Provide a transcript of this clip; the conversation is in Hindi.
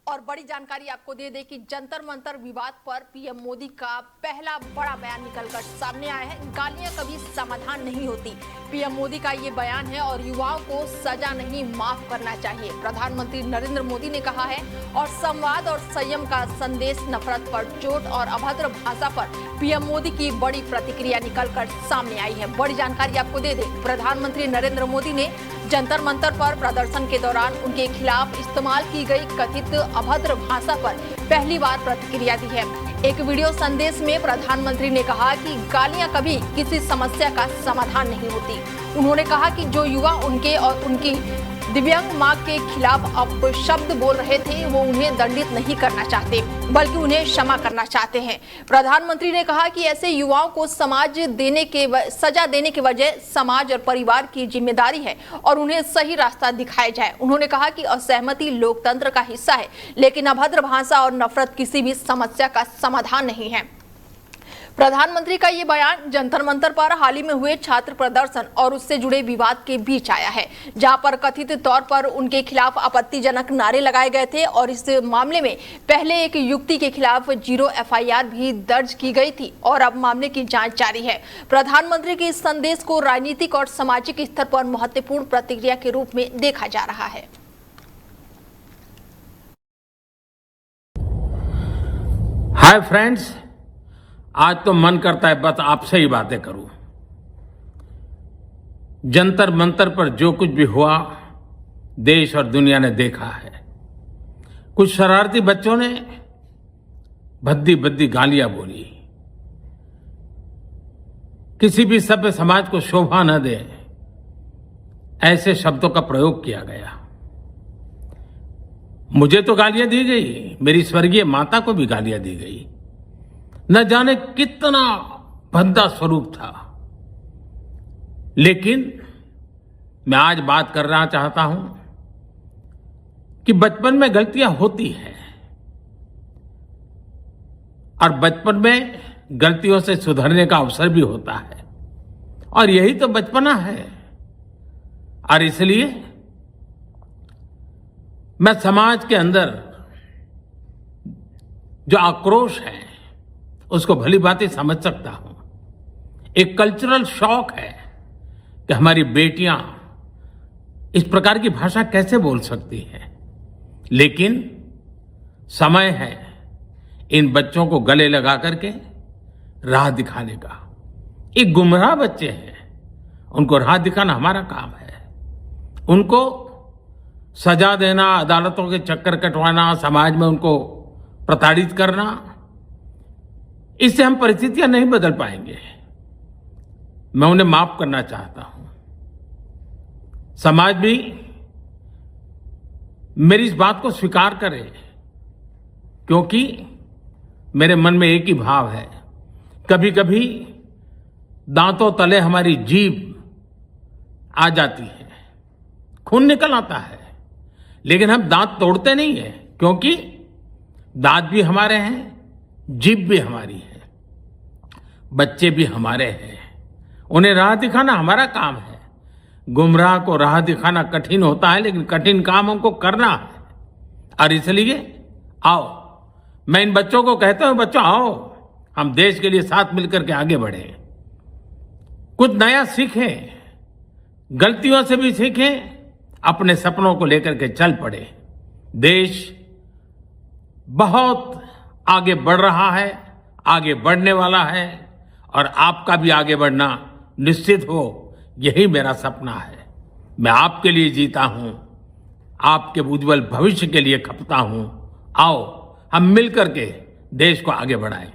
और बड़ी जानकारी आपको दे दें कि जंतर मंतर विवाद पर पीएम मोदी का पहला बड़ा बयान निकलकर सामने आया है। गालियां कभी समाधान नहीं होती, पीएम मोदी का ये बयान है और युवाओं को सजा नहीं माफ करना चाहिए, प्रधानमंत्री नरेंद्र मोदी ने कहा है। और संवाद और संयम का संदेश, नफरत पर चोट और अभद्र भाषा पर पीएम मोदी की बड़ी प्रतिक्रिया निकलकर सामने आई है। बड़ी जानकारी आपको दे दें, प्रधानमंत्री नरेंद्र मोदी ने जंतर मंतर पर प्रदर्शन के दौरान उनके खिलाफ इस्तेमाल की गई कथित अभद्र भाषा पर पहली बार प्रतिक्रिया दी है। एक वीडियो संदेश में प्रधानमंत्री ने कहा कि गालियां कभी किसी समस्या का समाधान नहीं होती। उन्होंने कहा कि जो युवा उनके और उनकी दिव्यांग मां के खिलाफ अपशब्द बोल रहे थे, वो उन्हें दंडित नहीं करना चाहते, बल्कि उन्हें क्षमा करना चाहते हैं। प्रधानमंत्री ने कहा कि ऐसे युवाओं को सजा देने के वजह समाज और परिवार की जिम्मेदारी है और उन्हें सही रास्ता दिखाया जाए। उन्होंने कहा कि असहमति लोकतंत्र का हिस्सा है, लेकिन अभद्र भाषा और नफरत किसी भी समस्या का समाधान नहीं है। प्रधानमंत्री का ये बयान जंतर मंतर पर हाल ही में हुए छात्र प्रदर्शन और उससे जुड़े विवाद के बीच आया है, जहां पर कथित तौर पर उनके खिलाफ आपत्तिजनक नारे लगाए गए थे और इस मामले में पहले एक युवती के खिलाफ 0 एफआईआर भी दर्ज की गई थी और अब मामले की जांच जारी है। प्रधानमंत्री के इस संदेश को राजनीतिक और सामाजिक स्तर पर महत्वपूर्ण प्रतिक्रिया के रूप में देखा जा रहा है। हाय फ्रेंड्स, आज तो मन करता है बस आपसे ही बातें करूं। जंतर मंतर पर जो कुछ भी हुआ देश और दुनिया ने देखा है। कुछ शरारती बच्चों ने भद्दी भद्दी गालियां बोली, किसी भी सभ्य समाज को शोभा न दे ऐसे शब्दों का प्रयोग किया गया। मुझे तो गालियां दी गई, मेरी स्वर्गीय माता को भी गालियां दी गई। न जाने कितना भद्दा स्वरूप था, लेकिन मैं आज बात करना चाहता हूं कि बचपन में गलतियां होती हैं और बचपन में गलतियों से सुधरने का अवसर भी होता है और यही तो बचपना है। और इसलिए मैं समाज के अंदर जो आक्रोश है उसको भली भांति समझ सकता हूं। एक कल्चरल शॉक है कि हमारी बेटियां इस प्रकार की भाषा कैसे बोल सकती हैं, लेकिन समय है इन बच्चों को गले लगा करके राह दिखाने का। एक गुमराह बच्चे हैं, उनको राह दिखाना हमारा काम है। उनको सजा देना, अदालतों के चक्कर कटवाना, समाज में उनको प्रताड़ित करना, इससे हम परिस्थितियां नहीं बदल पाएंगे। मैं उन्हें माफ करना चाहता हूं। समाज भी मेरी इस बात को स्वीकार करे, क्योंकि मेरे मन में एक ही भाव है। कभी कभी दांतों तले हमारी जीभ आ जाती है, खून निकल आता है, लेकिन हम दांत तोड़ते नहीं है, क्योंकि दांत भी हमारे हैं, जीभ भी हमारी है, बच्चे भी हमारे हैं। उन्हें राह दिखाना हमारा काम है। गुमराह को राह दिखाना कठिन होता है, लेकिन कठिन काम हमको करना है। और इसलिए आओ, मैं इन बच्चों को कहता हूं, बच्चों आओ, हम देश के लिए साथ मिलकर के आगे बढ़ें, कुछ नया सीखें, गलतियों से भी सीखें, अपने सपनों को लेकर के चल पड़े। देश बहुत आगे बढ़ रहा है, आगे बढ़ने वाला है, और आपका भी आगे बढ़ना निश्चित हो, यही मेरा सपना है। मैं आपके लिए जीता हूं, आपके उज्जवल भविष्य के लिए खपता हूं। आओ हम मिलकर के देश को आगे बढ़ाएं।